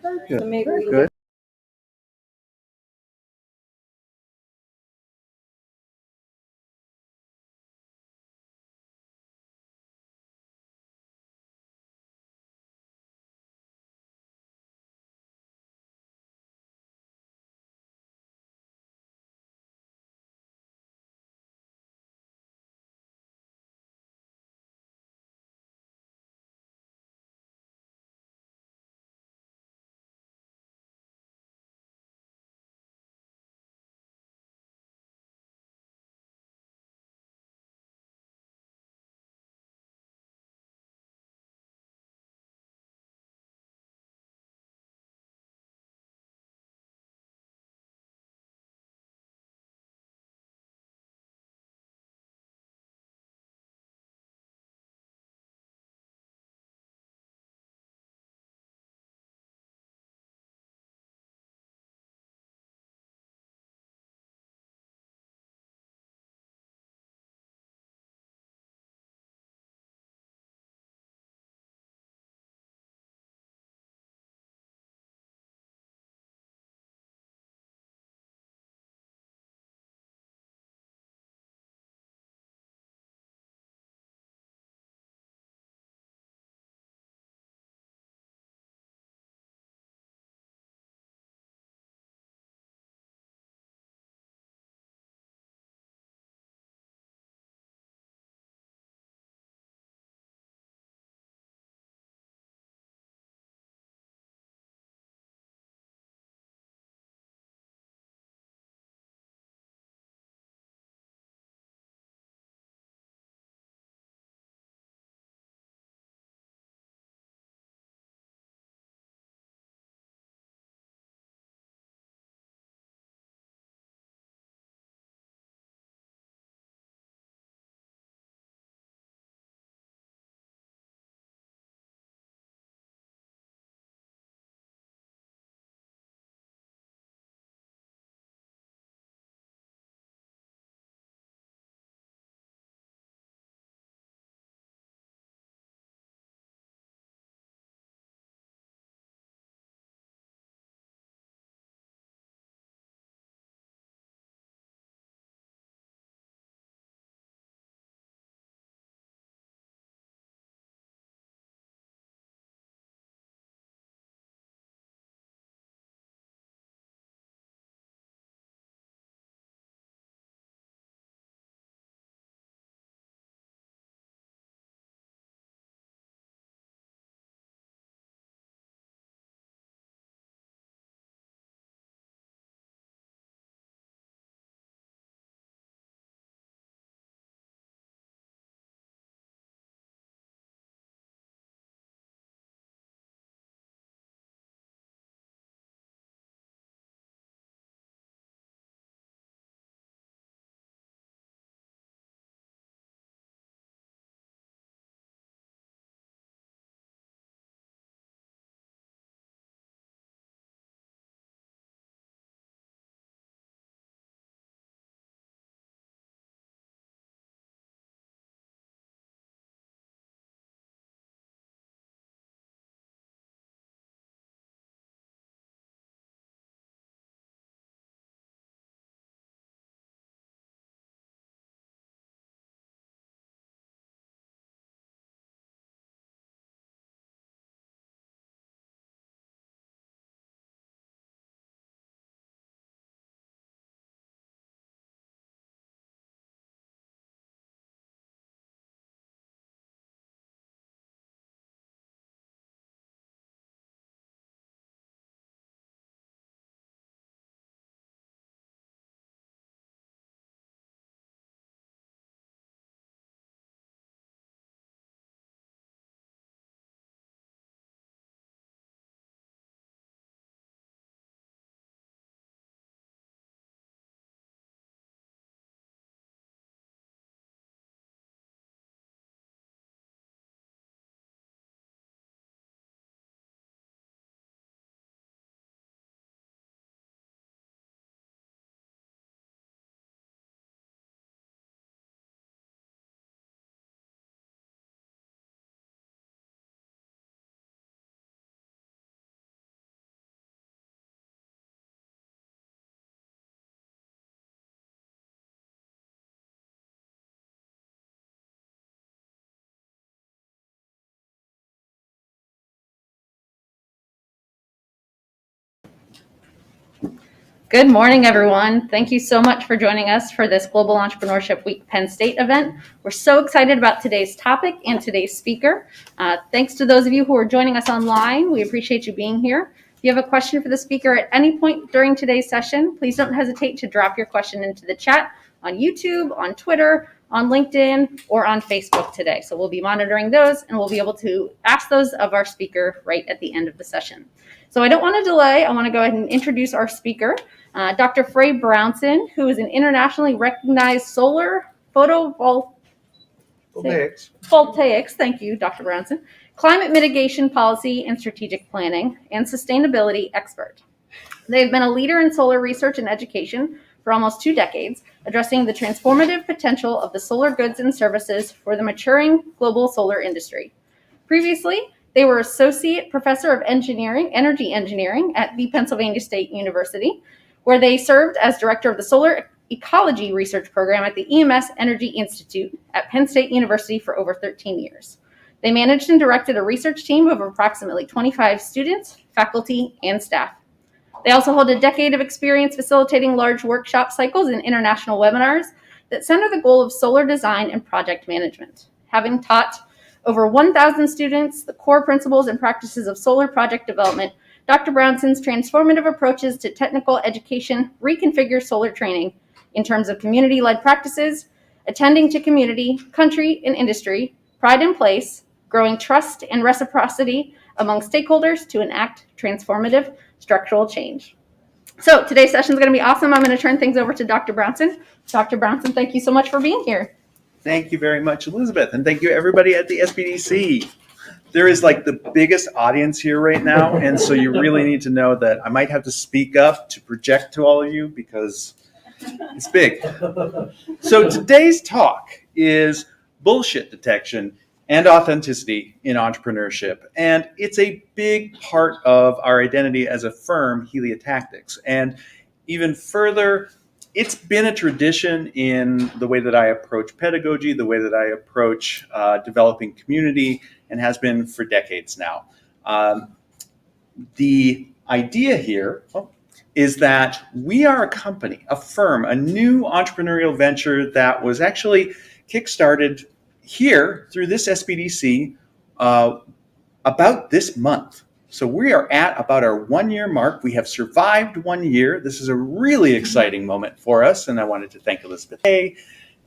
Very So good. maybe Very we good. Good morning, everyone. Thank you so much for joining us for this Global Entrepreneurship Week Penn State event. We're so excited about today's topic and today's speaker. Thanks to those of you who are joining us online. We appreciate you being here. If you have a question for the speaker at any point during today's session, please don't hesitate to drop your question into the chat on YouTube, on Twitter, on LinkedIn, or on Facebook today. So we'll be monitoring those, and we'll be able to ask those of our speaker right at the end of the session. So I don't want to delay. I want to go ahead and introduce our speaker. Dr. Frey Brownson, who is an internationally recognized solar photovoltaics, thank you, Dr. Brownson, climate mitigation policy and strategic planning, and sustainability expert. They've been a leader in solar research and education for almost 2 decades, addressing the transformative potential of the solar goods and services for the maturing global solar industry. Previously, they were Associate Professor of Energy Engineering at the Pennsylvania State University, where they served as Director of the Solar Ecology Research Program at the EMS Energy Institute at Penn State University for over 13 years. They managed and directed a research team of approximately 25 students, faculty, and staff. They also hold a decade of experience facilitating large workshop cycles and international webinars that center the goal of solar design and project management. Having taught over 1,000 students the core principles and practices of solar project development, Dr. Brownson's transformative approaches to technical education reconfigure solar training in terms of community-led practices, attending to community, country, and industry, pride in place, growing trust and reciprocity among stakeholders to enact transformative structural change. So today's session is going to be awesome. I'm going to turn things over to Dr. Brownson. Dr. Brownson, thank you so much for being here. Thank you very much, Elizabeth, and thank you everybody at the SBDC. There is like the biggest audience here right now, and so you really need to know that I might have to speak up to project to all of you because it's big. So today's talk is bullshit detection and authenticity in entrepreneurship, and it's a big part of our identity as a firm, Heliotactics, and even further, it's been a tradition in the way that I approach pedagogy, the way that I approach developing community, and has been for decades now. The idea here is that we are a company, a firm, a new entrepreneurial venture that was actually kickstarted here through this SBDC about this month. So we are at about our 1-year mark. We have survived 1 year. This is a really exciting moment for us. And I wanted to thank Elizabeth Hay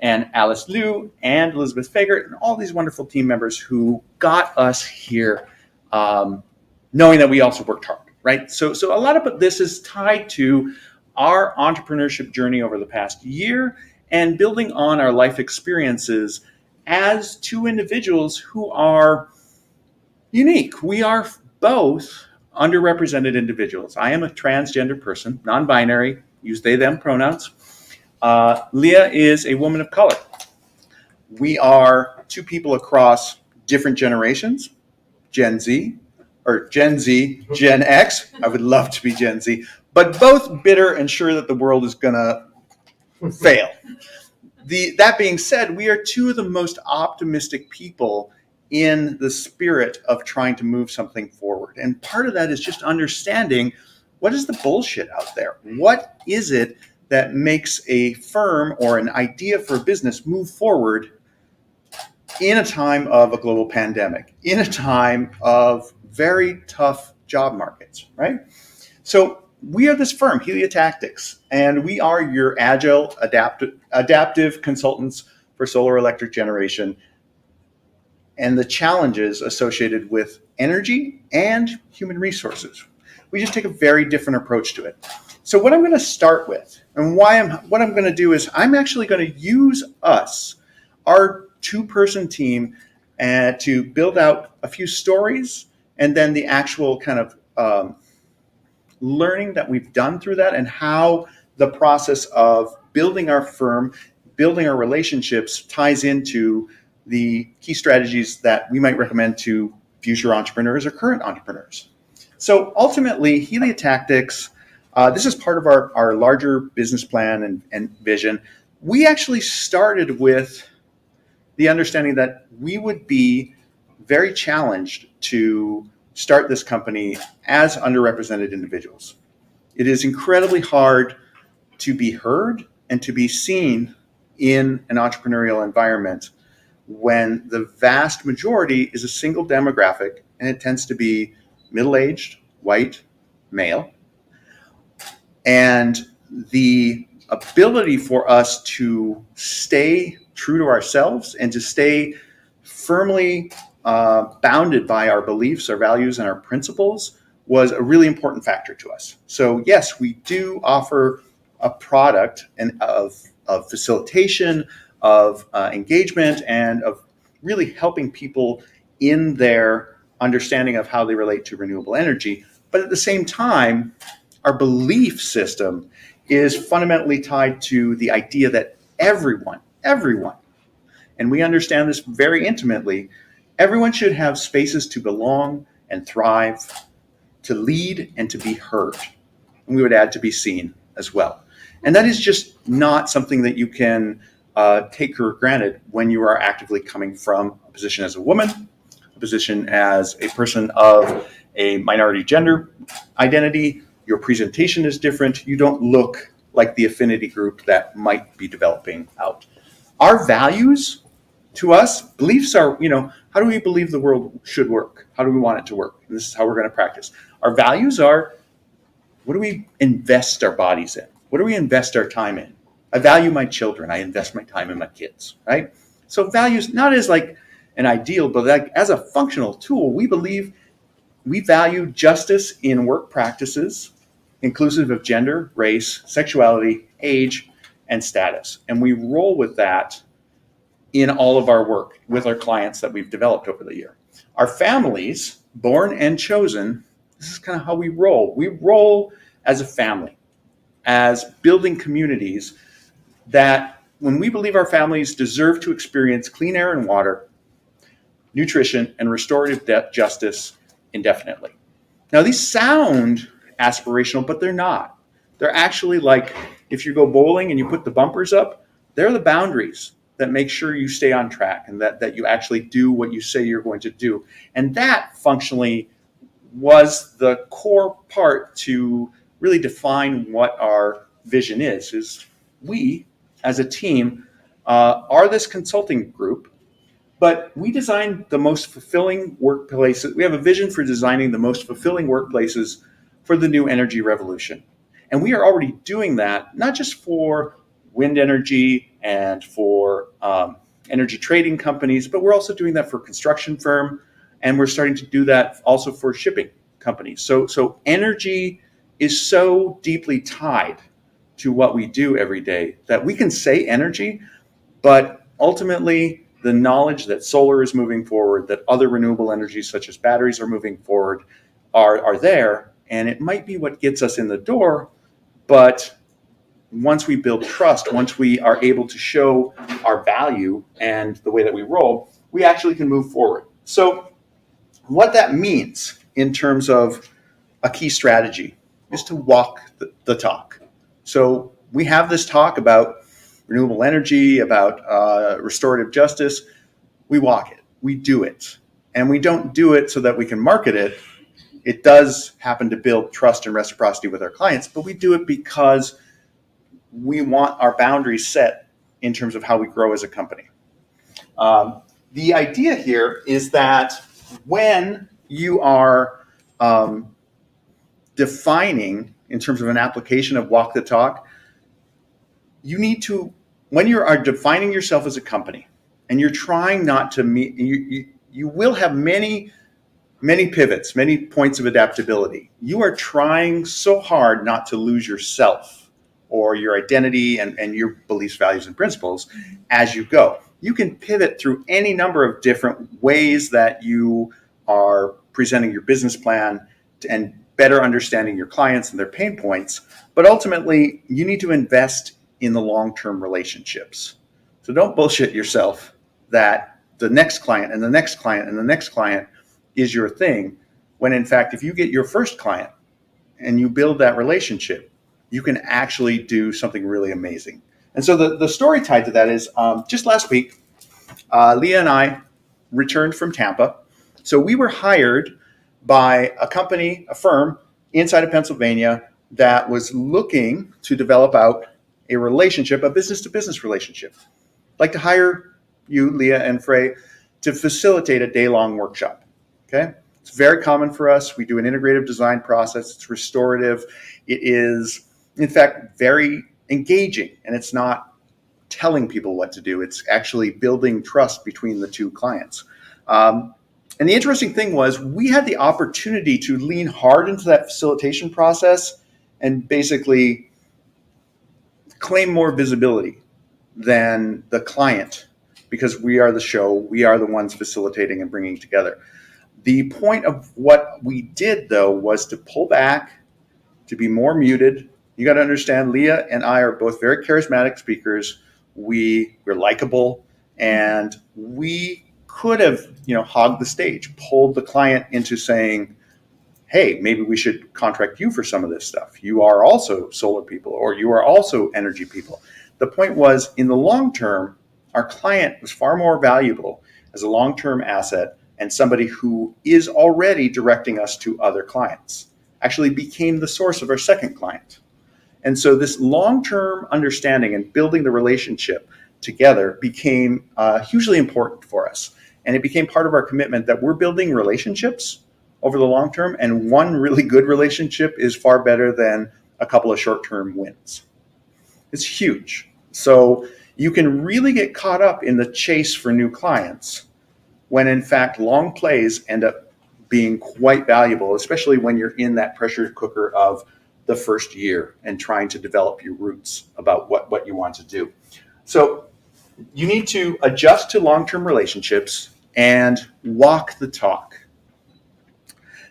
and Alice Liu and Elizabeth Fagert and all these wonderful team members who got us here, knowing that we also worked hard, right? So a lot of this is tied to our entrepreneurship journey over the past year and building on our life experiences as 2 individuals who are unique. We are both underrepresented individuals. I am a transgender person, non-binary, use they, them pronouns. Leah is a woman of color. We are 2 people across different generations, Gen Z, Gen X. I would love to be Gen Z, but both bitter and sure that the world is gonna fail. That being said, we are 2 of the most optimistic people in the spirit of trying to move something forward. And part of that is just understanding what is the bullshit out there? What is it that makes a firm or an idea for a business move forward in a time of a global pandemic, in a time of very tough job markets, right? So we are this firm, Heliotactics, and we are your agile, adaptive consultants for solar electric generation and the challenges associated with energy and human resources. We just take a very different approach to it. So what I'm going to start with and what I'm going to do is I'm actually going to use us, our 2-person team, to build out a few stories and then the actual kind of learning that we've done through that and how the process of building our firm, building our relationships ties into the key strategies that we might recommend to future entrepreneurs or current entrepreneurs. So ultimately, Heliotactics, this is part of our larger business plan and vision. We actually started with the understanding that we would be very challenged to start this company as underrepresented individuals. It is incredibly hard to be heard and to be seen in an entrepreneurial environment when the vast majority is a single demographic, and it tends to be middle-aged, white, male. And the ability for us to stay true to ourselves and to stay firmly bounded by our beliefs, our values, and our principles was a really important factor to us. So yes, we do offer a product of facilitation, of engagement, and of really helping people in their understanding of how they relate to renewable energy. But at the same time, our belief system is fundamentally tied to the idea that everyone, and we understand this very intimately, everyone should have spaces to belong and thrive, to lead and to be heard. And we would add to be seen as well. And that is just not something that you can take for granted when you are actively coming from a position as a woman, a position as a person of a minority gender identity. Your presentation is different. You don't look like the affinity group that might be developing out. Our values, to us, beliefs are, how do we believe the world should work? How do we want it to work? And this is how we're going to practice. Our values are, what do we invest our bodies in? What do we invest our time in? I value my children. I invest my time in my kids, right? So values, not as like an ideal, but like as a functional tool, we believe we value justice in work practices, inclusive of gender, race, sexuality, age, and status. And we roll with that in all of our work with our clients that we've developed over the year. Our families, born and chosen, this is kind of how we roll. We roll as a family, as building communities that when we believe our families deserve to experience clean air and water, nutrition, and restorative justice indefinitely. Now, these sound aspirational, but they're not. They're actually like if you go bowling and you put the bumpers up, they're the boundaries that make sure you stay on track and that you actually do what you say you're going to do. And that functionally was the core part to really define what our vision is we, as a team, are this consulting group, but we design the most fulfilling workplaces. We have a vision for designing the most fulfilling workplaces for the new energy revolution. And we are already doing that, not just for wind energy and for energy trading companies, but we're also doing that for construction firm, and we're starting to do that also for shipping companies. So energy is so deeply tied to what we do every day that we can say energy, but ultimately the knowledge that solar is moving forward, that other renewable energies such as batteries are moving forward, are there, and it might be what gets us in the door, but once we build trust, once we are able to show our value and the way that we roll, we actually can move forward. So what that means in terms of a key strategy is to walk the talk. So we have this talk about renewable energy, about restorative justice. We walk it, we do it. And we don't do it so that we can market it. It does happen to build trust and reciprocity with our clients, but we do it because we want our boundaries set in terms of how we grow as a company. The idea here is that when you are defining in terms of an application of walk the talk, you need to, when you are defining yourself as a company and you're trying not to meet, you will have many pivots, many points of adaptability. You are trying so hard not to lose yourself or your identity and your beliefs, values, and principles as you go. You can pivot through any number of different ways that you are presenting your business plan and better understanding your clients and their pain points. But ultimately, you need to invest in the long-term relationships. So don't bullshit yourself that the next client and the next client and the next client is your thing, when in fact, if you get your first client and you build that relationship, you can actually do something really amazing. And so the story tied to that is just last week, Leah and I returned from Tampa. So we were hired by a company, a firm inside of Pennsylvania, that was looking to develop out a relationship, a business-to-business relationship. I'd like to hire you, Leah and Frey, to facilitate a day-long workshop. Okay? It's very common for us. We do an integrative design process. It's restorative. It is, in fact, very engaging, and it's not telling people what to do. It's actually building trust between the two clients. And the interesting thing was we had the opportunity to lean hard into that facilitation process and basically claim more visibility than the client, because we are the show, we are the ones facilitating and bringing together. The point of what we did, though, was to pull back, to be more muted. You got to understand, Leah and I are both very charismatic speakers. We're likable, and we could have, hogged the stage, pulled the client into saying, hey, maybe we should contract you for some of this stuff. You are also solar people, or you are also energy people. The point was, in the long term, our client was far more valuable as a long-term asset, and somebody who is already directing us to other clients actually became the source of our second client. And so this long-term understanding and building the relationship together became hugely important for us. And it became part of our commitment that we're building relationships over the long term, and one really good relationship is far better than a couple of short-term wins. It's huge. So you can really get caught up in the chase for new clients when in fact long plays end up being quite valuable, especially when you're in that pressure cooker of the first year and trying to develop your roots about what you want to do. So you need to adjust to long-term relationships and walk the talk.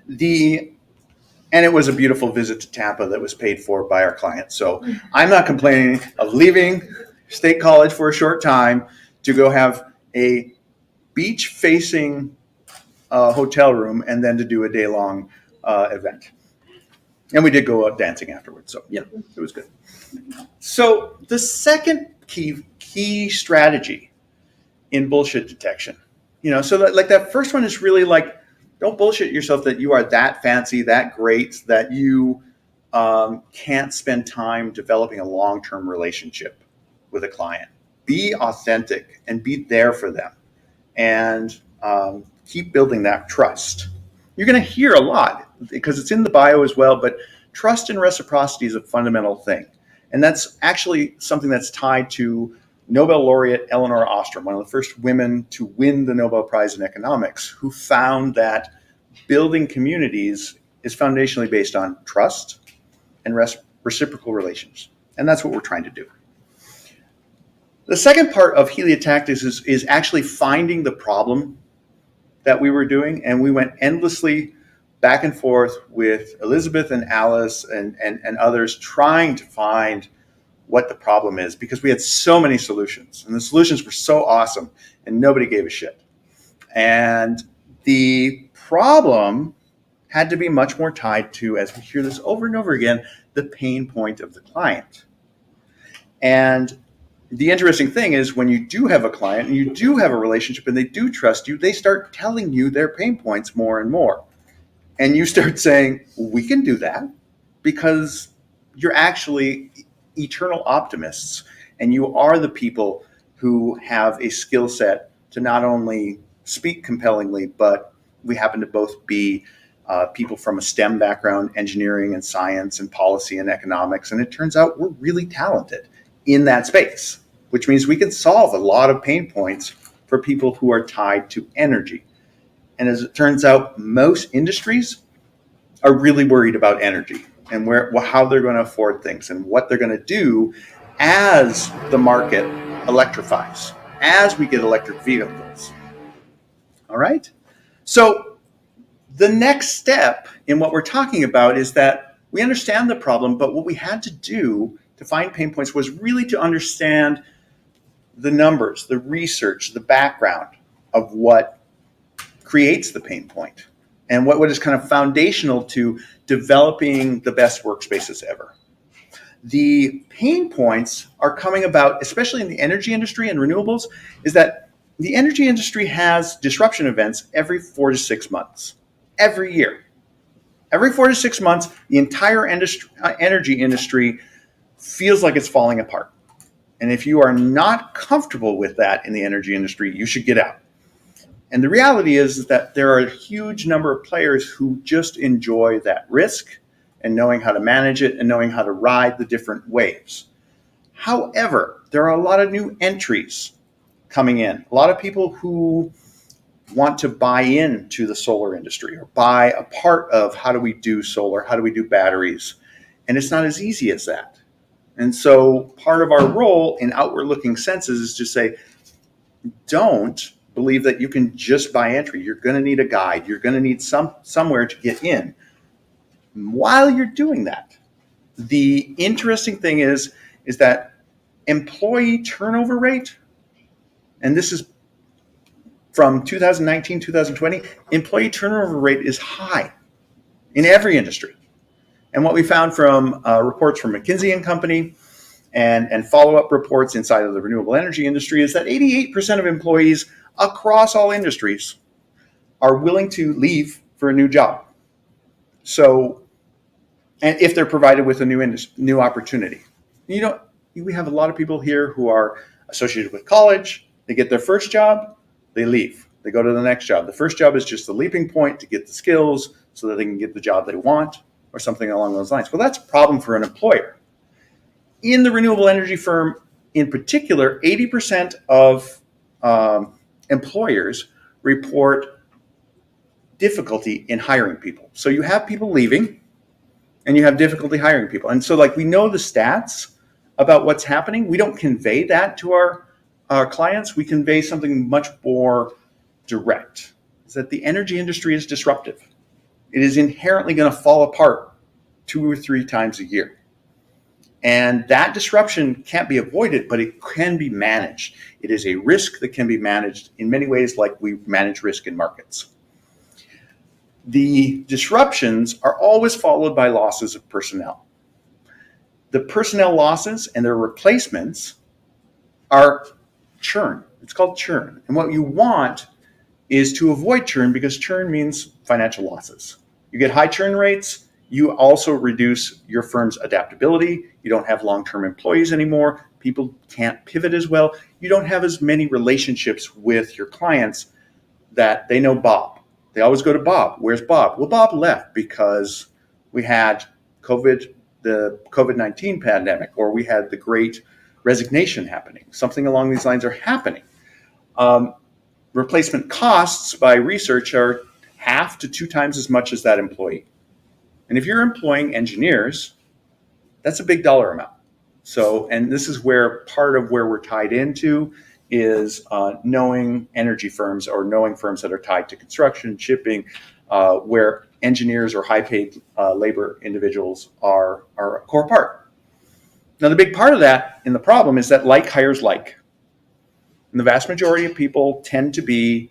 And it was a beautiful visit to Tampa that was paid for by our client. So I'm not complaining of leaving State College for a short time to go have a beach-facing hotel room and then to do a day-long event. And we did go out dancing afterwards. So yeah, it was good. So the second key strategy in bullshit detection, so that first one is really like, don't bullshit yourself that you are that fancy, that great, that you can't spend time developing a long-term relationship with a client. Be authentic and be there for them, and keep building that trust. You're going to hear a lot because it's in the bio as well, but trust and reciprocity is a fundamental thing. And that's actually something that's tied to Nobel laureate Elinor Ostrom, one of the first women to win the Nobel Prize in economics, who found that building communities is foundationally based on trust and reciprocal relations. And that's what we're trying to do. The second part of Heliotactics is actually finding the problem that we were doing. And we went endlessly back and forth with Elizabeth and Alice and others trying to find what the problem is, because we had so many solutions and the solutions were so awesome and nobody gave a shit. And the problem had to be much more tied to, as we hear this over and over again, the pain point of the client. And the interesting thing is, when you do have a client and you do have a relationship and they do trust you, they start telling you their pain points more and more. And you start saying, we can do that, because you're actually eternal optimists, and you are the people who have a skill set to not only speak compellingly, but we happen to both be people from a STEM background, engineering and science and policy and economics. And it turns out we're really talented in that space, which means we can solve a lot of pain points for people who are tied to energy. And as it turns out, most industries are really worried about energy and how they're going to afford things and what they're going to do as the market electrifies, as we get electric vehicles. All right? So the next step in what we're talking about is that we understand the problem, but what we had to do to find pain points was really to understand the numbers, the research, the background of what creates the pain point, and what is kind of foundational to developing the best workspaces ever. The pain points are coming about, especially in the energy industry and renewables, is that the energy industry has disruption events every 4 to 6 months, every year. Every 4 to 6 months, the entire energy industry feels like it's falling apart. And if you are not comfortable with that in the energy industry, you should get out. And the reality is that there are a huge number of players who just enjoy that risk and knowing how to manage it and knowing how to ride the different waves. However, there are a lot of new entries coming in, a lot of people who want to buy into the solar industry or buy a part of how do we do solar, how do we do batteries, and it's not as easy as that. And so part of our role in outward looking senses is to say, don't believe that you can just buy entry. You're going to need a guide. You're going to need somewhere to get in. While you're doing that, the interesting thing is that employee turnover rate, and this is from 2019, 2020, employee turnover rate is high in every industry. And what we found from reports from McKinsey and Company and follow-up reports inside of the renewable energy industry is that 88% of employees across all industries are willing to leave for a new job. So, and if they're provided with a new opportunity. We have a lot of people here who are associated with college. They get their first job, they leave. They go to the next job. The first job is just the leaping point to get the skills so that they can get the job they want or something along those lines. Well, that's a problem for an employer. In the renewable energy firm in particular, 80% of employers report difficulty in hiring people. So you have people leaving and you have difficulty hiring people. And so we know the stats about what's happening. We don't convey that to our clients. We convey something much more direct, is that the energy industry is disruptive. It is inherently going to fall apart 2 or 3 times a year. And that disruption can't be avoided, but it can be managed. It is a risk that can be managed in many ways like we manage risk in markets. The disruptions are always followed by losses of personnel. The personnel losses and their replacements are churn. It's called churn. And what you want is to avoid churn, because churn means financial losses. You get high churn rates, you also reduce your firm's adaptability. You don't have long-term employees anymore. People can't pivot as well. You don't have as many relationships with your clients that they know Bob. They always go to Bob. Where's Bob? Well, Bob left because we had the COVID-19 pandemic, or we had the great resignation happening. Something along these lines are happening. Replacement costs by research are 1/2 to 2 times as much as that employee. And if you're employing engineers, that's a big dollar amount. So, and this is where part of where we're tied into is knowing energy firms or knowing firms that are tied to construction, shipping, where engineers or high-paid labor individuals are a core part. Now, the big part of that in the problem is that like hires like. And the vast majority of people tend to be,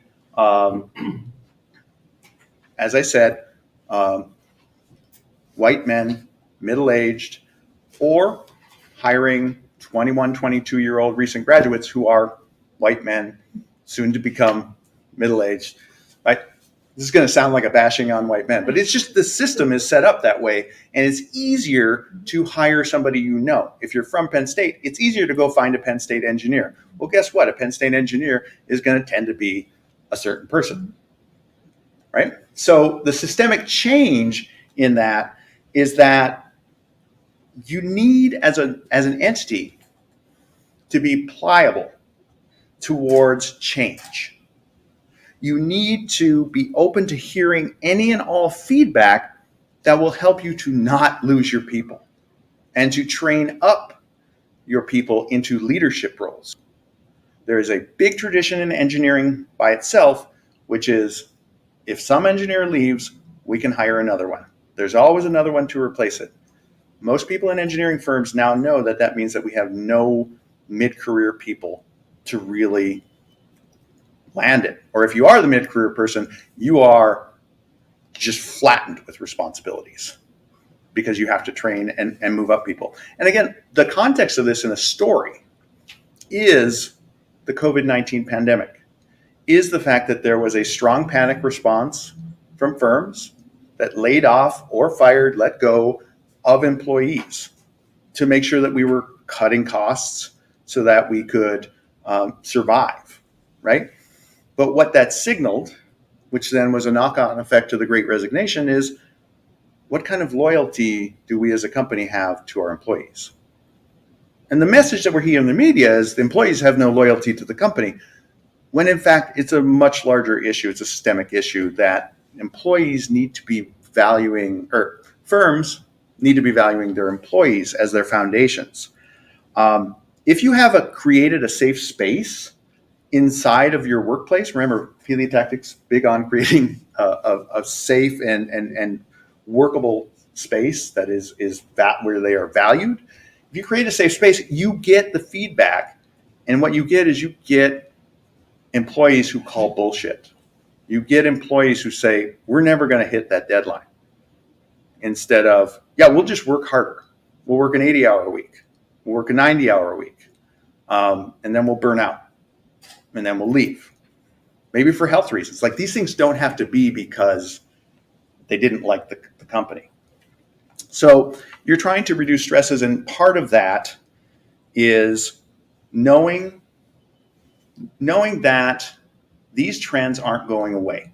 as I said, white men, middle-aged, or hiring 21, 22-year-old recent graduates who are white men, soon to become middle-aged. Right? This is going to sound like a bashing on white men, but it's just the system is set up that way, and it's easier to hire somebody you know. If you're from Penn State, it's easier to go find a Penn State engineer. Well, guess what? A Penn State engineer is going to tend to be a certain person, right? So the systemic change in that is that you need, as an entity, to be pliable towards change. You need to be open to hearing any and all feedback that will help you to not lose your people and to train up your people into leadership roles. There is a big tradition in engineering by itself, which is if some engineer leaves, we can hire another one. There's always another one to replace it. Most people in engineering firms now know that that means that we have no mid-career people to really land it. Or if you are the mid-career person, you are just flattened with responsibilities because you have to train and move up people. And again, the context of this in a story is the COVID-19 pandemic, is the fact that there was a strong panic response from firms that laid off or fired, let go of employees to make sure that we were cutting costs so that we could survive, right? But what that signaled, which then was a knock-on effect to the Great Resignation, is what kind of loyalty do we as a company have to our employees? And the message that we're hearing in the media is the employees have no loyalty to the company, when in fact it's a much larger issue. It's a systemic issue that employees need to be valuing, or firms need to be valuing their employees as their foundations. If you have created a safe space inside of your workplace, remember, Heliotactics big on creating a safe and workable space that is that where they are valued. If you create a safe space, you get the feedback, and what you get is you get employees who call bullshit. You get employees who say, we're never going to hit that deadline. Instead of, yeah, we'll just work harder. We'll work an 80-hour week. We'll work a 90-hour week. And then we'll burn out. And then we'll leave. Maybe for health reasons. Like, these things don't have to be because they didn't like the company. So you're trying to reduce stresses, and part of that is knowing that these trends aren't going away.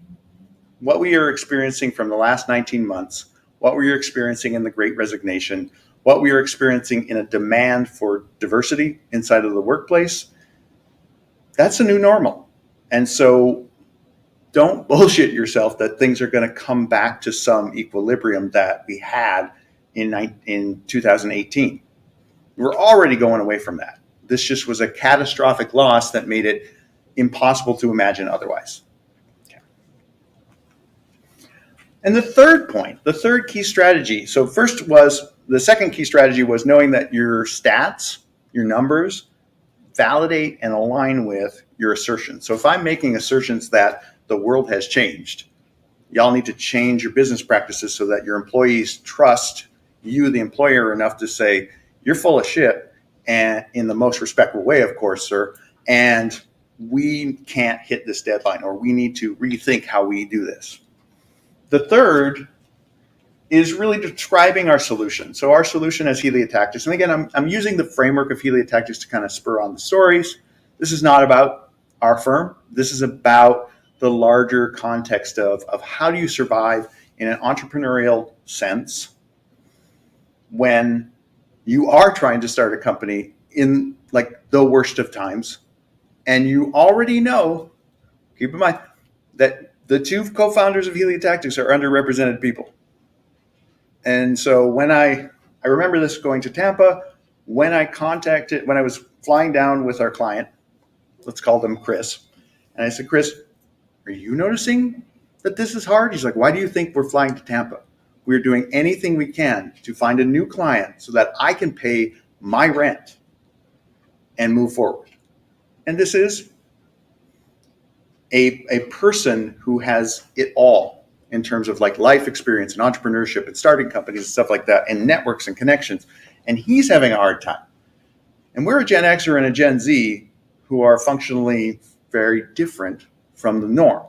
What we are experiencing from the last 19 months, what we are experiencing in the Great Resignation, what we are experiencing in a demand for diversity inside of the workplace, that's a new normal. And so don't bullshit yourself that things are going to come back to some equilibrium that we had in 2018. We're already going away from that. This just was a catastrophic loss that made it impossible to imagine otherwise. Okay. And the third point, the third key strategy. So the second key strategy was knowing that your stats, your numbers, validate and align with your assertions. So if I'm making assertions that the world has changed, y'all need to change your business practices so that your employees trust you, the employer, enough to say, you're full of shit, and in the most respectful way, of course, sir, and we can't hit this deadline, or we need to rethink how we do this. The third is really describing our solution. So our solution as Heliotactics, and again, I'm using the framework of Heliotactics to kind of spur on the stories. This is not about our firm. This is about the larger context of how do you survive in an entrepreneurial sense when you are trying to start a company in like the worst of times, and you already know, keep in mind, that the two co-founders of Heliotactics are underrepresented people. And so when I remember this going to Tampa, when I was flying down with our client, let's call them Chris, and I said, Chris, are you noticing that this is hard? He's like, why do you think we're flying to Tampa? We're doing anything we can to find a new client so that I can pay my rent and move forward. And this is a person who has it all in terms of like life experience and entrepreneurship and starting companies and stuff like that, and networks and connections. And he's having a hard time. And we're a Gen Xer and a Gen Z who are functionally very different from the norm.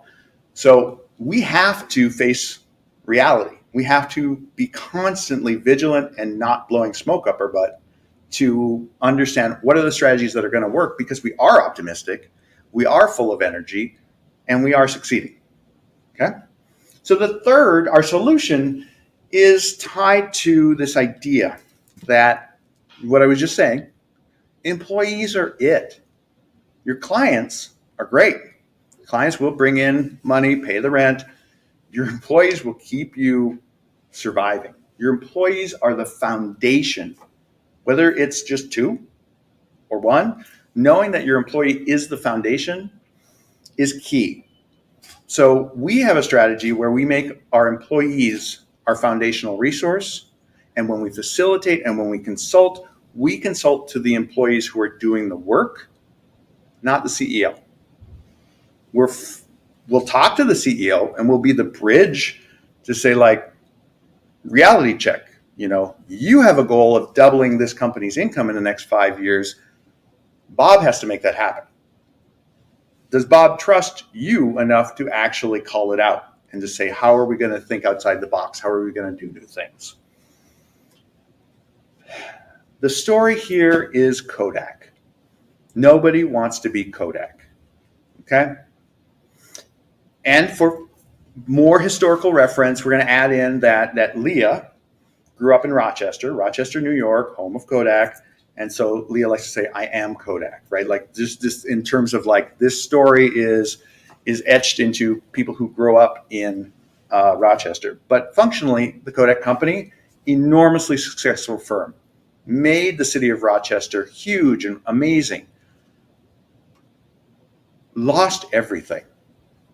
So we have to face reality. We have to be constantly vigilant and not blowing smoke up our butt to understand what are the strategies that are going to work, because we are optimistic, we are full of energy, and we are succeeding. Okay? So the third, our solution, is tied to this idea that what I was just saying, employees are it. Your clients are great. Clients will bring in money, pay the rent. Your employees will keep you surviving. Your employees are the foundation, whether it's just two or one. Knowing that your employee is the foundation is key. So we have a strategy where we make our employees our foundational resource. And when we facilitate and when we consult to the employees who are doing the work, not the CEO. We'll talk to the CEO and we'll be the bridge to say, like, reality check. You have a goal of doubling this company's income in the next 5 years. Bob has to make that happen. Does Bob trust you enough to actually call it out? and to say, how are we going to think outside the box? How are we going to do new things? The story here is Kodak. Nobody wants to be Kodak. Okay? And for more historical reference, we're going to add in that Leah grew up in Rochester, New York, home of Kodak. And so Leah likes to say, I am Kodak, right? Like just in terms of like this story is etched into people who grow up in Rochester. But functionally, the Kodak company, enormously successful firm, made the city of Rochester huge and amazing. Lost everything.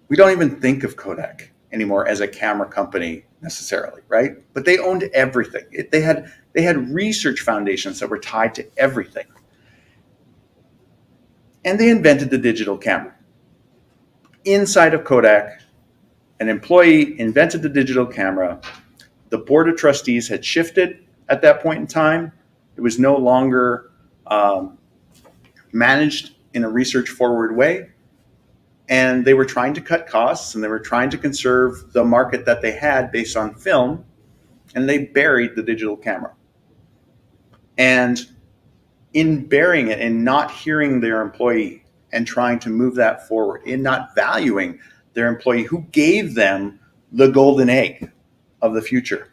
We don't even think of Kodak anymore as a camera company necessarily, right? But they owned everything. They had research foundations that were tied to everything. And they invented the digital camera. Inside of Kodak, an employee invented the digital camera. The board of trustees had shifted at that point in time. It was no longer managed in a research forward way. And they were trying to cut costs, and they were trying to conserve the market that they had based on film, and they buried the digital camera. And in burying it and not hearing their employee and trying to move that forward, in not valuing their employee who gave them the golden egg of the future,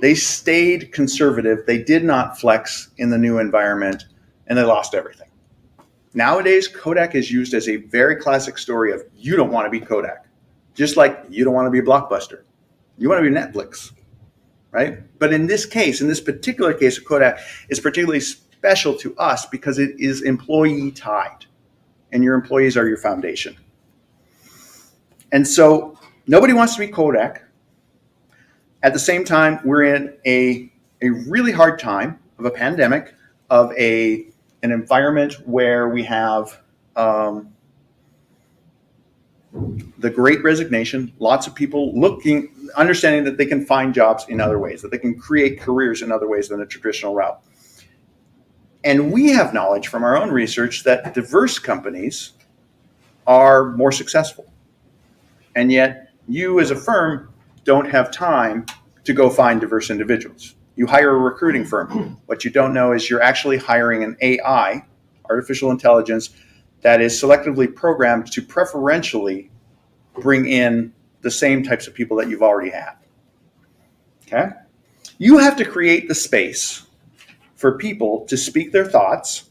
they stayed conservative. They did not flex in the new environment, and they lost everything. Nowadays, Kodak is used as a very classic story of you don't want to be Kodak, just like you don't want to be Blockbuster. You want to be Netflix, right? But in this case, in this particular case of Kodak, it's particularly special to us because it is employee tied, and your employees are your foundation. And so nobody wants to be Kodak. At the same time, we're in a really hard time of a pandemic, of an environment where we have the Great Resignation, lots of people understanding that they can find jobs in other ways, that they can create careers in other ways than the traditional route. And we have knowledge from our own research that diverse companies are more successful. And yet you as a firm don't have time to go find diverse individuals. You hire a recruiting firm. What you don't know is you're actually hiring an AI, artificial intelligence, that is selectively programmed to preferentially bring in the same types of people that you've already had. Okay? You have to create the space for people to speak their thoughts,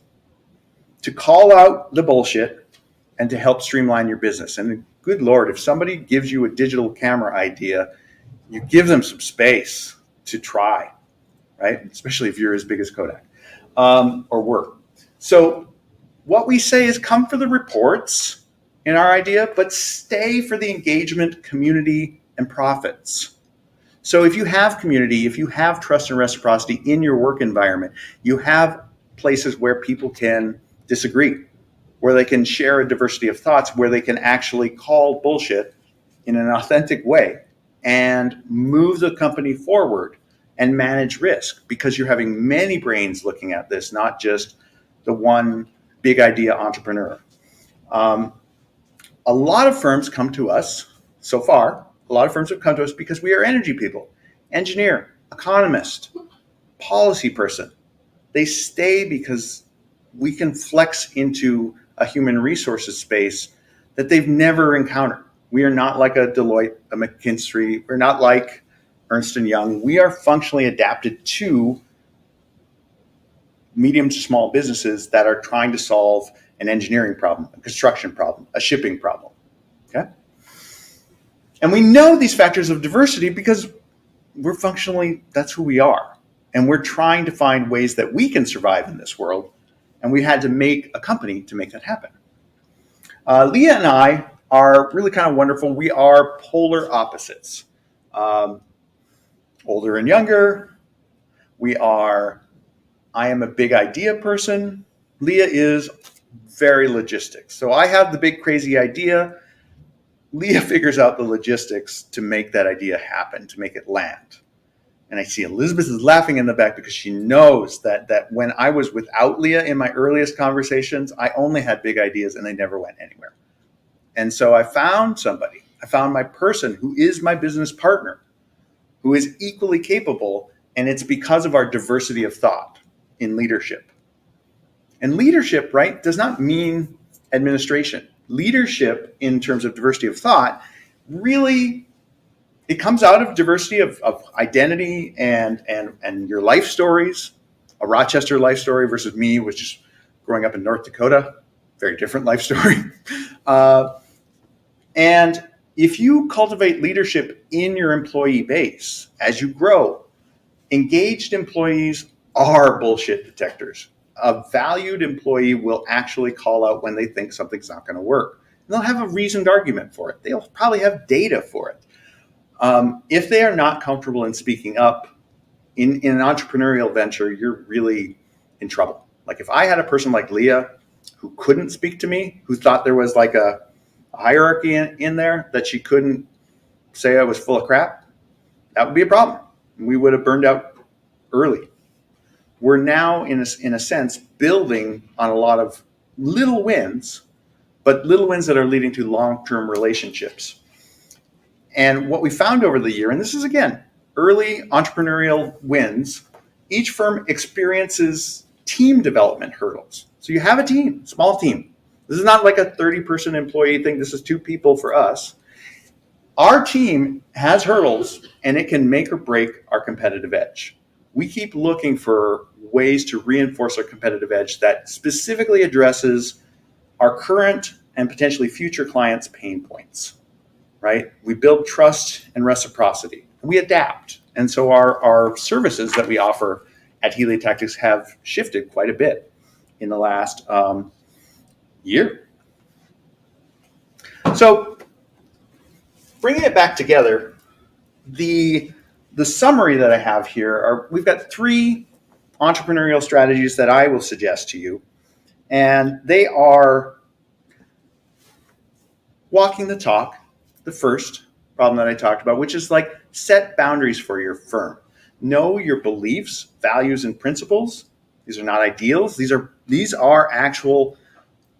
to call out the bullshit, and to help streamline your business. And good Lord, if somebody gives you a digital camera idea, you give them some space to try. Right? Especially if you're as big as Kodak or were. So what we say is come for the reports in our idea, but stay for the engagement, community, and profits. So if you have community, if you have trust and reciprocity in your work environment, you have places where people can disagree, where they can share a diversity of thoughts, where they can actually call bullshit in an authentic way and move the company forward and manage risk, because you're having many brains looking at this, not just the one big idea entrepreneur. A lot of firms come to us so far. A lot of firms have come to us because we are energy people, engineer, economist, policy person. They stay because we can flex into a human resources space that they've never encountered. We are not like a Deloitte, a McKinsey. We're not like Ernst & Young. We are functionally adapted to medium to small businesses that are trying to solve an engineering problem, a construction problem, a shipping problem. Okay? And we know these factors of diversity because we're functionally, that's who we are. And we're trying to find ways that we can survive in this world. And we had to make a company to make that happen. Leah and I are really kind of wonderful. We are polar opposites. Older and younger. I am a big idea person. Leah is very logistics. So I have the big crazy idea. Leah figures out the logistics to make that idea happen, to make it land. And I see Elizabeth is laughing in the back because she knows that when I was without Leah in my earliest conversations, I only had big ideas and they never went anywhere. And so I found I found my person who is my business partner, who is equally capable, and it's because of our diversity of thought in leadership. And leadership, right, does not mean administration. Leadership in terms of diversity of thought, really, it comes out of diversity of identity and your life stories. A Rochester life story versus me, which is growing up in North Dakota, very different life story. And if you cultivate leadership in your employee base as you grow, engaged employees are bullshit detectors. A valued employee will actually call out when they think something's not going to work. They'll have a reasoned argument for it. They'll probably have data for it. If they are not comfortable in speaking up in an entrepreneurial venture, you're really in trouble. Like if I had a person like Leah who couldn't speak to me, who thought there was like a hierarchy in there, that she couldn't say I was full of crap, that would be a problem. We would have burned out early. We're now, in a sense, building on a lot of little wins, but little wins that are leading to long-term relationships. And what we found over the year, and this is, again, early entrepreneurial wins, each firm experiences team development hurdles. So you have a team, small team. This is not like a 30-person employee thing. This is 2 people for us. Our team has hurdles, and it can make or break our competitive edge. We keep looking for ways to reinforce our competitive edge that specifically addresses our current and potentially future clients' pain points, right? We build trust and reciprocity. We adapt. And so our services that we offer at Healy Tactics have shifted quite a bit in the last year. So bringing it back together, the summary that I have here are, we've got 3 entrepreneurial strategies that I will suggest to you. And they are walking the talk, the first problem that I talked about, which is like set boundaries for your firm. Know your beliefs, values, and principles. These are not ideals. These are actual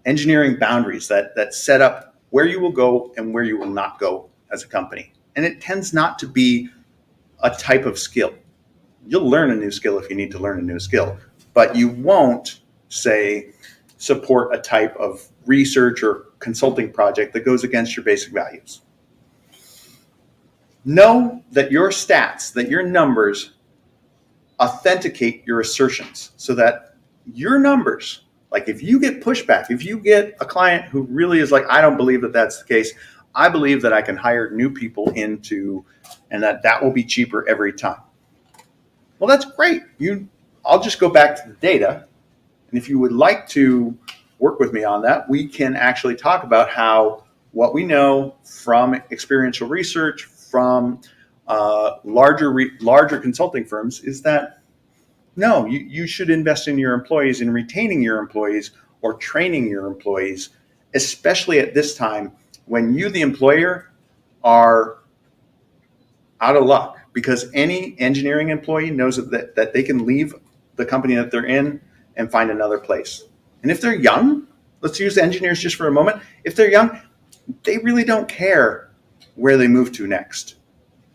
engineering boundaries that set up where you will go and where you will not go as a company. And it tends not to be a type of skill. You'll learn a new skill if you need to learn a new skill, but you won't, say, support a type of research or consulting project that goes against your basic values. Know that your stats, that your numbers authenticate your assertions, so that your numbers, like if you get pushback, if you get a client who really is like, I don't believe that that's the case, I believe that I can hire new people and that will be cheaper every time. Well, that's great. I'll just go back to the data. And if you would like to work with me on that, we can actually talk about how what we know from experiential research, from larger consulting firms, is that no, you should invest in your employees, in retaining your employees or training your employees, especially at this time when you, the employer, are out of luck, because any engineering employee knows that they can leave the company that they're in and find another place. And if they're young, let's use engineers just for a moment. If they're young, they really don't care where they move to next,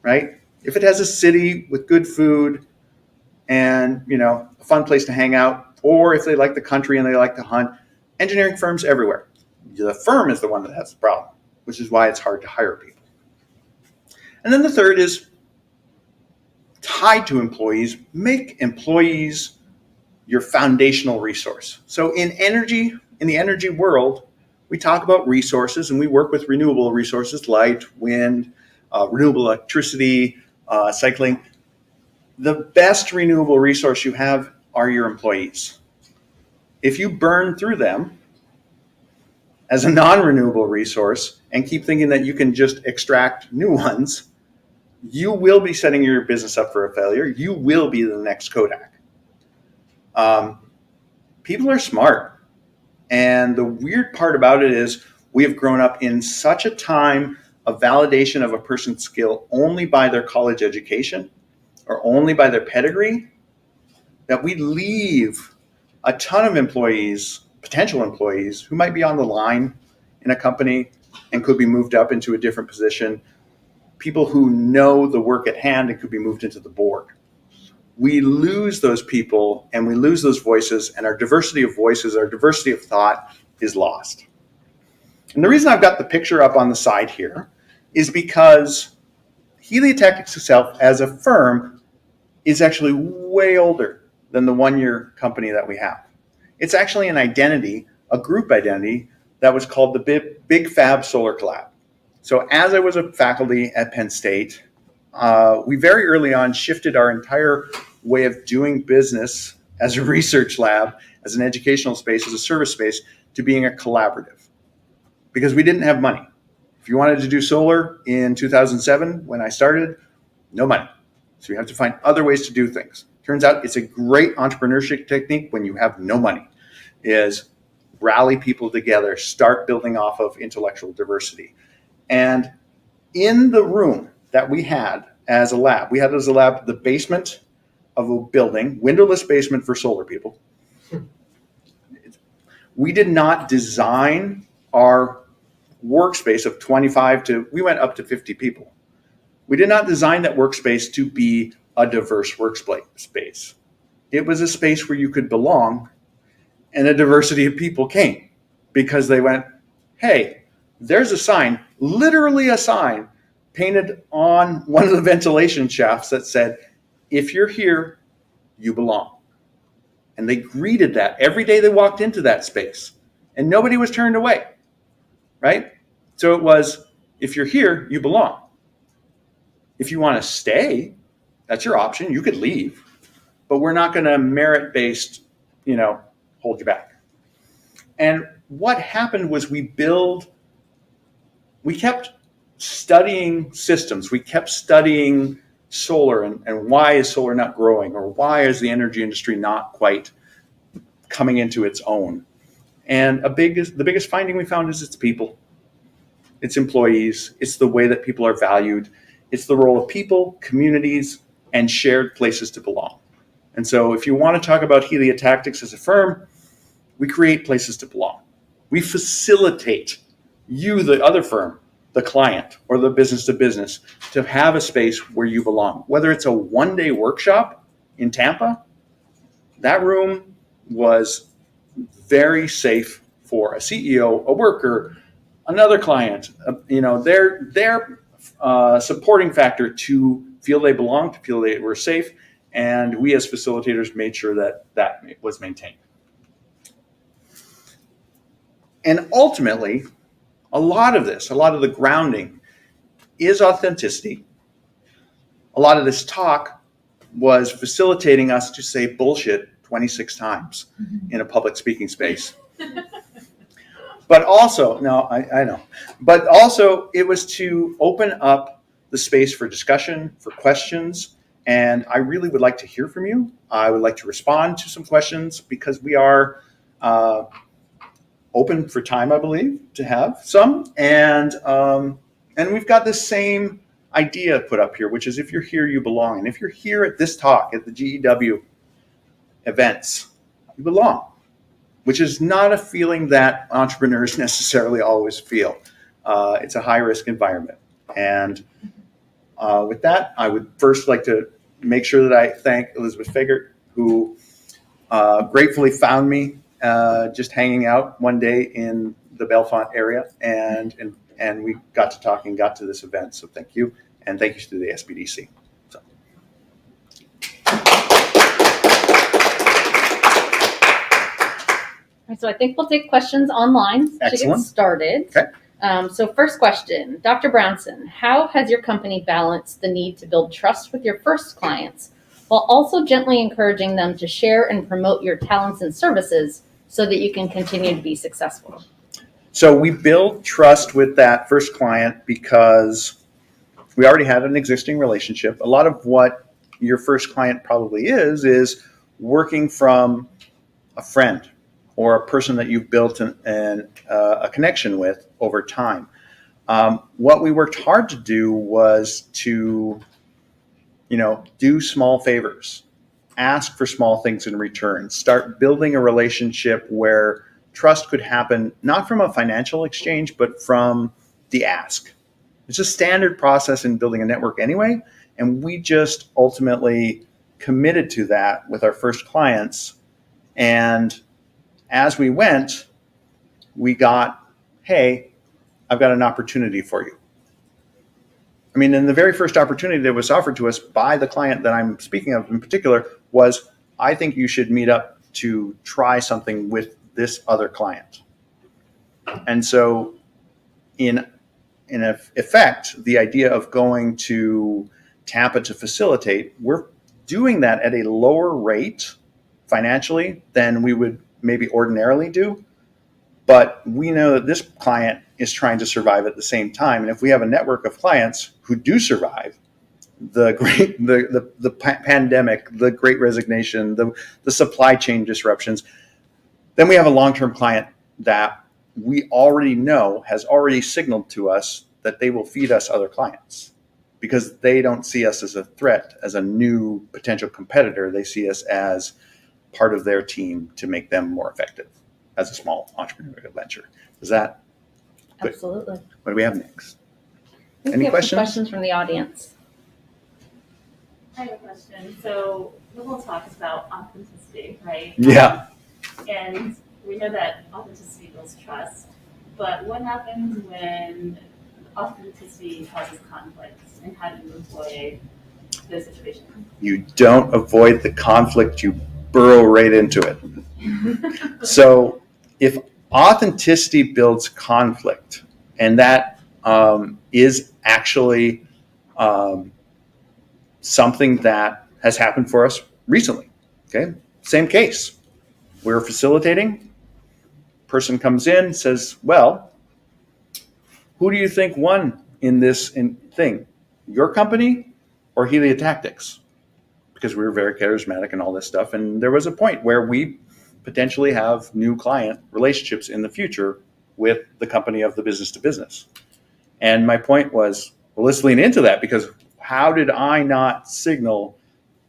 right? If it has a city with good food and, a fun place to hang out, or if they like the country and they like to hunt, engineering firms everywhere. The firm is the one that has the problem, which is why it's hard to hire people. And then the third is tied to employees. Make employees your foundational resource. So in the energy world, we talk about resources, and we work with renewable resources, light, wind, renewable electricity, cycling. The best renewable resource you have are your employees. If you burn through them as a non-renewable resource and keep thinking that you can just extract new ones, you will be setting your business up for a failure. You will be the next Kodak. People are smart. And the weird part about it is we have grown up in such a time of validation of a person's skill only by their college education or only by their pedigree, that we leave a ton of employees, potential employees, who might be on the line in a company and could be moved up into a different position, people who know the work at hand and could be moved into the board. We lose those people and we lose those voices, and our diversity of voices, our diversity of thought is lost. And the reason I've got the picture up on the side here is because Heliotactics itself as a firm is actually way older than the one-year company that we have. It's actually an identity, a group identity, that was called the Big Fab Solar Collab. So as I was a faculty at Penn State, we very early on shifted our entire way of doing business as a research lab, as an educational space, as a service space, to being a collaborative. Because we didn't have money. If you wanted to do solar in 2007, when I started, no money. So you have to find other ways to do things. Turns out it's a great entrepreneurship technique when you have no money, is rally people together, start building off of intellectual diversity. And in the room that we had as a lab, the basement of a building, windowless basement for solar people. We did not design our workspace of 25 to, we went up to 50 people. We did not design that workspace to be a diverse workspace. It was a space where you could belong, and a diversity of people came because they went, hey, there's a sign, literally a sign, painted on one of the ventilation shafts that said, if you're here, you belong. And they greeted that every day they walked into that space, and nobody was turned away, right? So it was, if you're here, you belong. If you want to stay, that's your option. You could leave, but we're not going to merit-based, hold you back. And what happened was we kept studying systems. We kept studying solar and why is solar not growing, or why is the energy industry not quite coming into its own. And the biggest finding we found is it's people, it's employees, it's the way that people are valued, it's the role of people, communities, and shared places to belong. And so if you want to talk about Heliotactics as a firm, we create places to belong. We facilitate you, the other firm, the client, or the business to business, to have a space where you belong. Whether it's a one-day workshop in Tampa, that room was very safe for a CEO, a worker, another client, their supporting factor to feel they belonged, to feel they were safe, and we as facilitators made sure that was maintained. And ultimately, a lot of the grounding is authenticity. A lot of this talk was facilitating us to say bullshit 26 times in a public speaking space. But also, no, I know. But also, it was to open up the space for discussion, for questions. And I really would like to hear from you. I would like to respond to some questions because we are open for time, I believe, to have some. And we've got this same idea put up here, which is if you're here, you belong. And if you're here at this talk, at the GEW events, you belong. Which is not a feeling that entrepreneurs necessarily always feel. It's a high-risk environment. And with that, I would first like to make sure that I thank Elizabeth Fagert, who gratefully found me just hanging out one day in the Bellefonte area, and we got to talk and got to this event. So thank you, and thank you to the SBDC. So I think we'll take questions online to Excellent. get started. Okay. So first question, Dr. Brownson, how has your company balanced the need to build trust with your first clients while also gently encouraging them to share and promote your talents and services so that you can continue to be successful? So we build trust with that first client because we already had an existing relationship. A lot of what your first client probably is working from a friend or a person that you've built a connection with over time. What we worked hard to do was to, do small favors, ask for small things in return, start building a relationship where trust could happen, not from a financial exchange, but from the ask. It's a standard process in building a network anyway, and we just ultimately committed to that with our first clients. And as we went, we got, hey, I've got an opportunity for you. I mean, and the very first opportunity that was offered to us by the client that I'm speaking of in particular was, I think you should meet up to try something with this other client. And so in effect, the idea of going to Tampa to facilitate, we're doing that at a lower rate financially than we would maybe ordinarily do. But we know that this client is trying to survive at the same time. And if we have a network of clients who do survive the pandemic, the great resignation, the supply chain disruptions, then we have a long-term client that we already know has already signaled to us that they will feed us other clients because they don't see us as a threat, as a new potential competitor. They see us as part of their team to make them more effective as a small entrepreneurial venture. Is that good? Absolutely. What do we have next? We Any have some questions? questions from the audience. I have a question. So the whole talk is about authenticity, right? Yeah. And we know that authenticity builds trust, but what happens when authenticity causes conflict, and how do you avoid those situations? You don't avoid the conflict, you burrow right into it. So if authenticity builds conflict, and that is actually something that has happened for us recently, okay? Same case. We're facilitating, person comes in, says, well, who do you think won in this thing? Your company or Heliotactics? Because we were very charismatic and all this stuff. And there was a point where we potentially have new client relationships in the future with the company of the business to business. And my point was, well, let's lean into that, because how did I not signal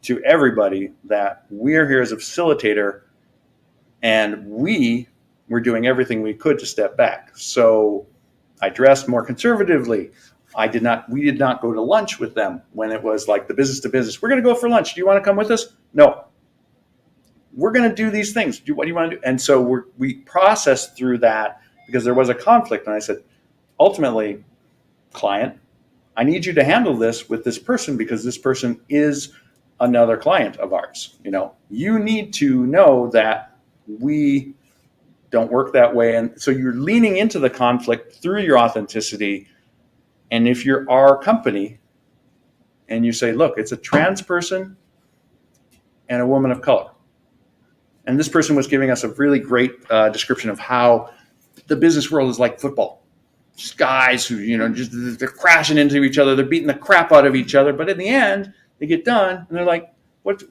to everybody that we're here as a facilitator and we were doing everything we could to step back? So I dressed more conservatively. We did not go to lunch with them when it was like the business to business. We're going to go for lunch. Do you want to come with us? No. We're going to do these things. What do you want to do? And so we processed through that because there was a conflict. And I said, ultimately, client, I need you to handle this with this person because this person is another client of ours. You need to know that we don't work that way. And so you're leaning into the conflict through your authenticity. And if you're our company and you say, look, it's a trans person and a woman of color. And this person was giving us a really great description of how the business world is like football. Just guys who, they're crashing into each other. They're beating the crap out of each other. But in the end, they get done and they're like,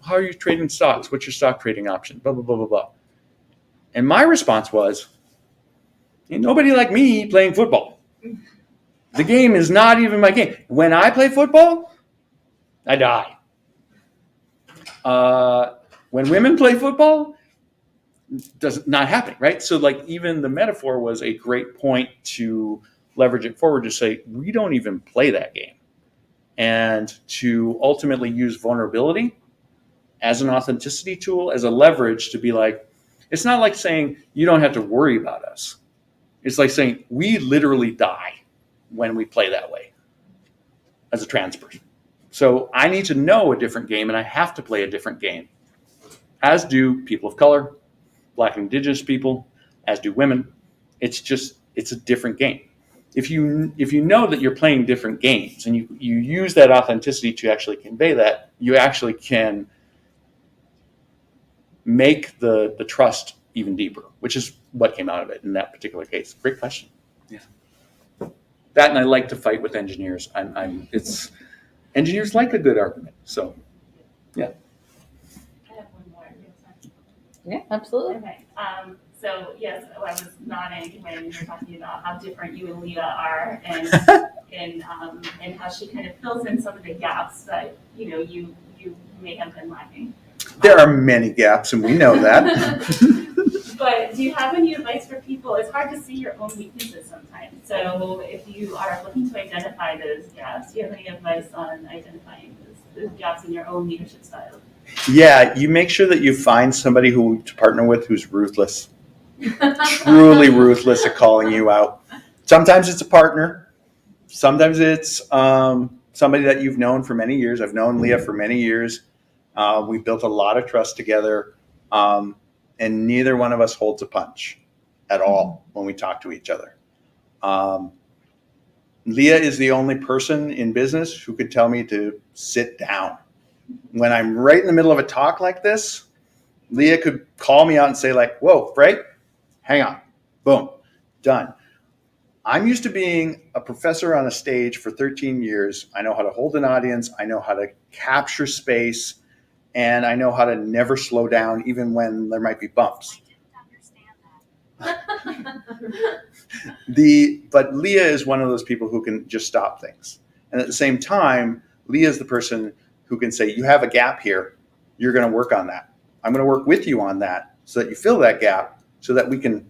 how are you trading stocks? What's your stock trading option? Blah, blah, blah, blah, blah. And my response was, ain't nobody like me playing football. The game is not even my game. When I play football, I die. When women play football, does not happen, right? So even the metaphor was a great point to leverage it forward to say, we don't even play that game. And to ultimately use vulnerability as an authenticity tool, as a leverage to be like, it's not like saying you don't have to worry about us. It's like saying we literally die when we play that way as a trans person. So I need to know a different game and I have to play a different game, as do people of color, Black and Indigenous people, as do women. It's a different game. If you know that you're playing different games and you use that authenticity to actually convey that, you actually can make the trust even deeper, which is what came out of it in that particular case. Great question. Yeah. That, and I like to fight with engineers. Engineers like a good argument. So, yeah. I have one more. Yeah, absolutely. Okay. So yes, I was nodding when you were talking about how different you and Leah are, and how she kind of fills in some of the gaps that you may have been lacking. There are many gaps, and we know that. But do you have any advice for people? It's hard to see your own weaknesses sometimes. So if you are looking to identify those gaps, do you have any advice on identifying those gaps in your own leadership style? Yeah, you make sure that you find somebody who to partner with who's ruthless, truly ruthless at calling you out. Sometimes it's a partner. Sometimes it's somebody that you've known for many years. I've known Leah for many years. We built a lot of trust together, and neither one of us holds a punch at all when we talk to each other. Leah is the only person in business who could tell me to sit down. When I'm right in the middle of a talk like this, Leah could call me out and say like, whoa, right? Hang on. Boom. Done. I'm used to being a professor on a stage for 13 years. I know how to hold an audience. I know how to capture space. And I know how to never slow down even when there might be bumps. I didn't understand that. But Leah is one of those people who can just stop things. And at the same time, Leah is the person who can say, you have a gap here. You're going to work on that. I'm going to work with you on that so that you fill that gap so that we can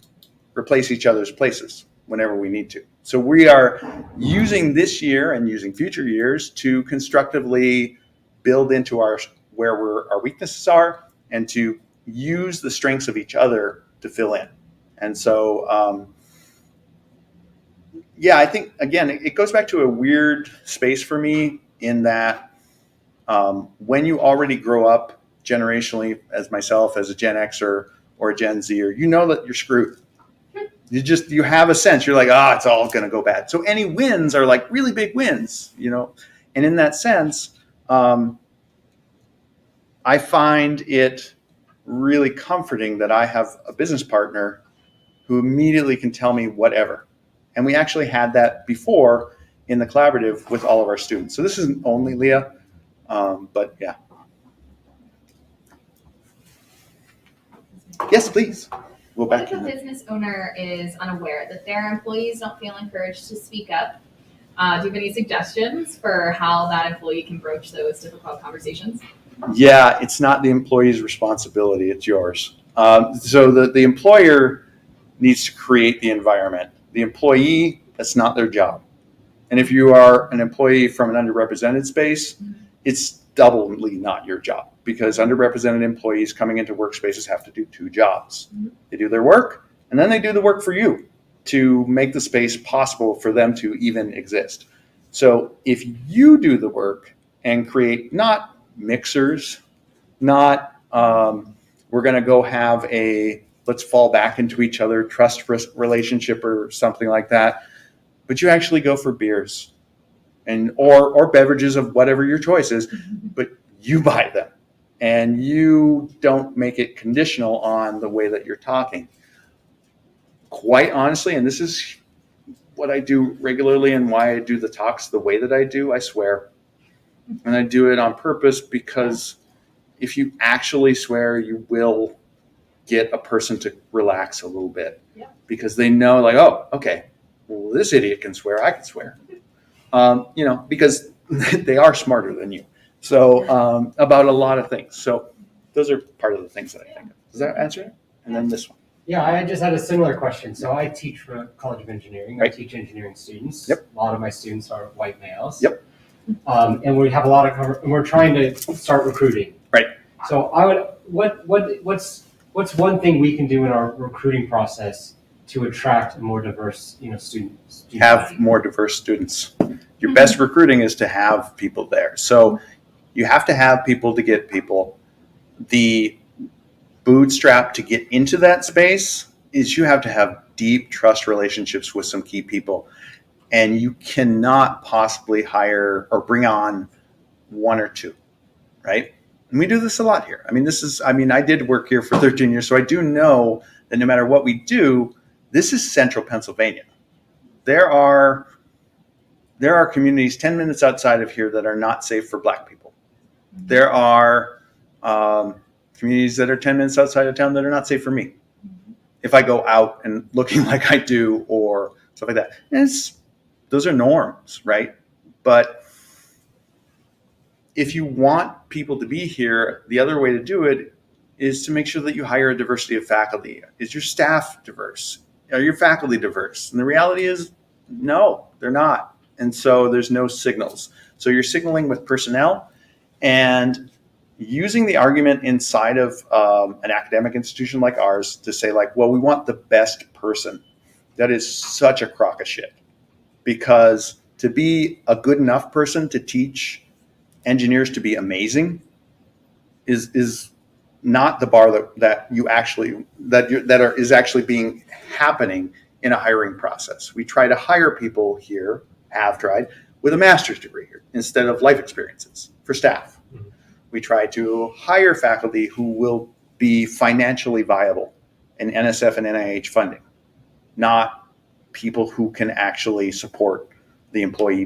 replace each other's places whenever we need to. So we are using this year and using future years to constructively build into our weaknesses are and to use the strengths of each other to fill in. And so, I think, again, it goes back to a weird space for me in that when you already grow up generationally as myself, as a Gen Xer or a Gen Zer, you know that you're screwed. You have a sense, you're like, it's all going to go bad. So any wins are like really big wins, and in that sense, I find it really comforting that I have a business partner who immediately can tell me whatever. And we actually had that before in the collaborative with all of our students. So this isn't only Leah, but yeah. Yes, please. Go What back if a to the- business owner is unaware that their employees don't feel encouraged to speak up? Do you have any suggestions for how that employee can broach those difficult conversations? Yeah, it's not the employee's responsibility, it's yours. So the employer needs to create the environment. The employee, that's not their job. And if you are an employee from an underrepresented space, it's doubly not your job because underrepresented employees coming into workspaces have to do two jobs. They do their work and then they do the work for you to make the space possible for them to even exist. So if you do the work and create not mixers, not we're going to go have a let's fall back into each other trust relationship or something like that, but you actually go for beers and or beverages of whatever your choice is, but you buy them and you don't make it conditional on the way that you're talking. Quite honestly, and this is what I do regularly and why I do the talks the way that I do, I swear. And I do it on purpose because if you actually swear, you will get a person to relax a little bit. Yeah. Because they know like, oh, okay, well, this idiot can swear, I can swear. Because they are smarter than you. So about a lot of things. So those are part of the things that I think of. Does that answer it? And then this one. Yeah, I just had a similar question. So I teach for a College of Engineering. Right. I teach engineering students. Yep. A lot of my students are white males. Yep. And we have a lot of and we're trying to start recruiting. Right. So I would what's one thing we can do in our recruiting process to attract a more diverse, student Have body? more diverse students. Your best recruiting is to have people there. So you have to have people to get people. The bootstrap to get into that space is you have to have deep trust relationships with some key people. And you cannot possibly hire or bring on one or two, right? And we do this a lot here. I did work here for 13 years, so I do know that no matter what we do, this is central Pennsylvania. There are communities 10 minutes outside of here that are not safe for Black people. There are communities that are 10 minutes outside of town that are not safe for me. If I go out and looking like I do or stuff like that. And those are norms, right? But if you want people to be here, the other way to do it is to make sure that you hire a diversity of faculty. Is your staff diverse? Are your faculty diverse? And the reality is, no, they're not. And so there's no signals. So you're signaling with personnel and using the argument inside of an academic institution like ours to say like, well, we want the best person. That is such a crock of shit, because to be a good enough person to teach engineers to be amazing is not the bar that you actually is actually being happening in a hiring process. We try to hire people here, have tried, with a master's degree here instead of life experiences for staff. We try to hire faculty who will be financially viable in NSF and NIH funding, not people who can actually support the employee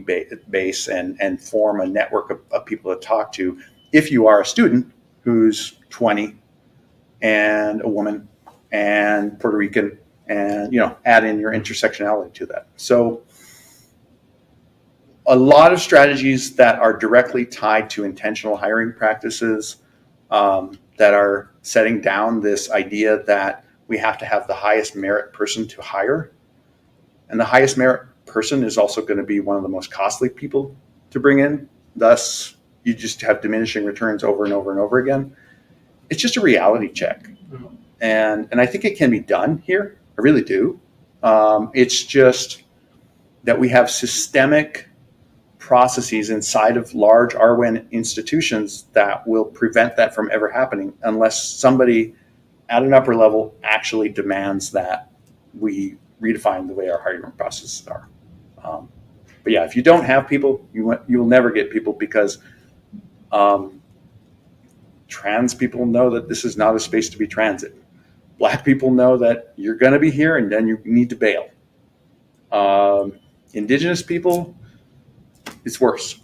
base and form a network of people to talk to. If you are a student who's 20 and a woman and Puerto Rican, and add in your intersectionality to that. So a lot of strategies that are directly tied to intentional hiring practices that are setting down this idea that we have to have the highest merit person to hire. And the highest merit person is also going to be one of the most costly people to bring in. Thus, you just have diminishing returns over and over and over again. It's just a reality check. And I think it can be done here. I really do. It's just that we have systemic processes inside of large RWEN institutions that will prevent that from ever happening unless somebody at an upper level actually demands that we redefine the way our hiring processes are. But yeah, if you don't have people, you will never get people, because trans people know that this is not a space to be transit. Black people know that you're going to be here and then you need to bail. Indigenous people, it's worse.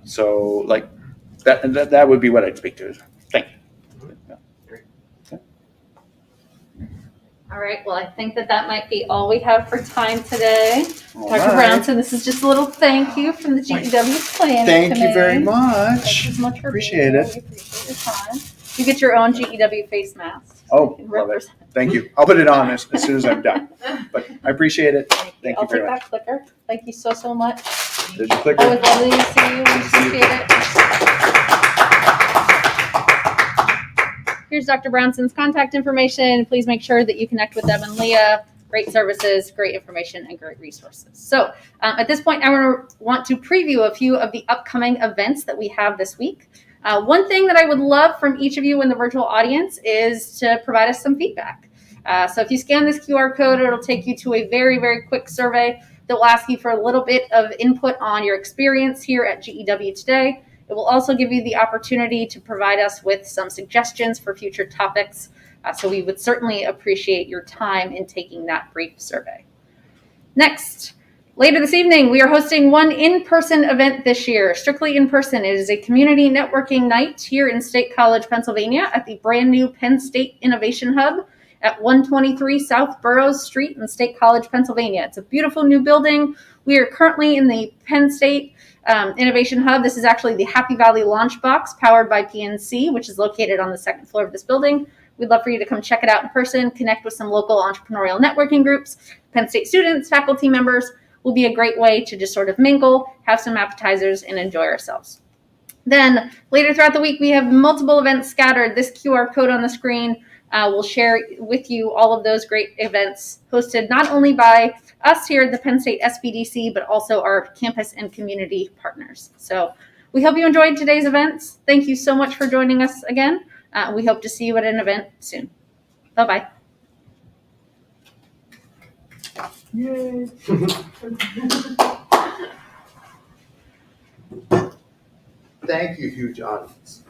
So like that would be what I'd speak to. Thank you. All right. Well, I think that might be all we have for time today. All Dr. right. Brownson, this is just a little thank you from the GEW Planning Thank you very Committee. much. Thank you so much for Appreciate being it. here. We appreciate your time. You get your own GEW face mask. Oh, You can love it. represent. Thank you. I'll put it on as soon as I'm done. But I appreciate it. Thank I'll you very take much. that clicker. Thank you so much. There's your clicker. Always lovely to see you. We appreciate it. Here's Dr. Brownson's contact information. Please make sure that you connect with them and Leah. Great services, great information, and great resources. So at this point, I want to preview a few of the upcoming events that we have this week. One thing that I would love from each of you in the virtual audience is to provide us some feedback. So if you scan this QR code, it'll take you to a very, very quick survey that will ask you for a little bit of input on your experience here at GEW today. It will also give you the opportunity to provide us with some suggestions for future topics. So we would certainly appreciate your time in taking that brief survey. Next, later this evening, we are hosting one in-person event this year, strictly in person. It is a community networking night here in State College, Pennsylvania at the brand new Penn State Innovation Hub at 123 South Burroughs Street in State College, Pennsylvania. It's a beautiful new building. We are currently in the Penn State Innovation Hub. This is actually the Happy Valley launch box powered by PNC, which is located on the second floor of this building. We'd love for you to come check it out in person, connect with some local entrepreneurial networking groups. Penn State students, faculty members will be a great way to just sort of mingle, have some appetizers, and enjoy ourselves. Then later throughout the week, we have multiple events scattered. This QR code on the screen will share with you all of those great events hosted not only by us here at the Penn State SBDC, but also our campus and community partners. So we hope you enjoyed today's events. Thank you so much for joining us again. We hope to see you at an event soon. Bye-bye. Yay. Thank you, huge audience.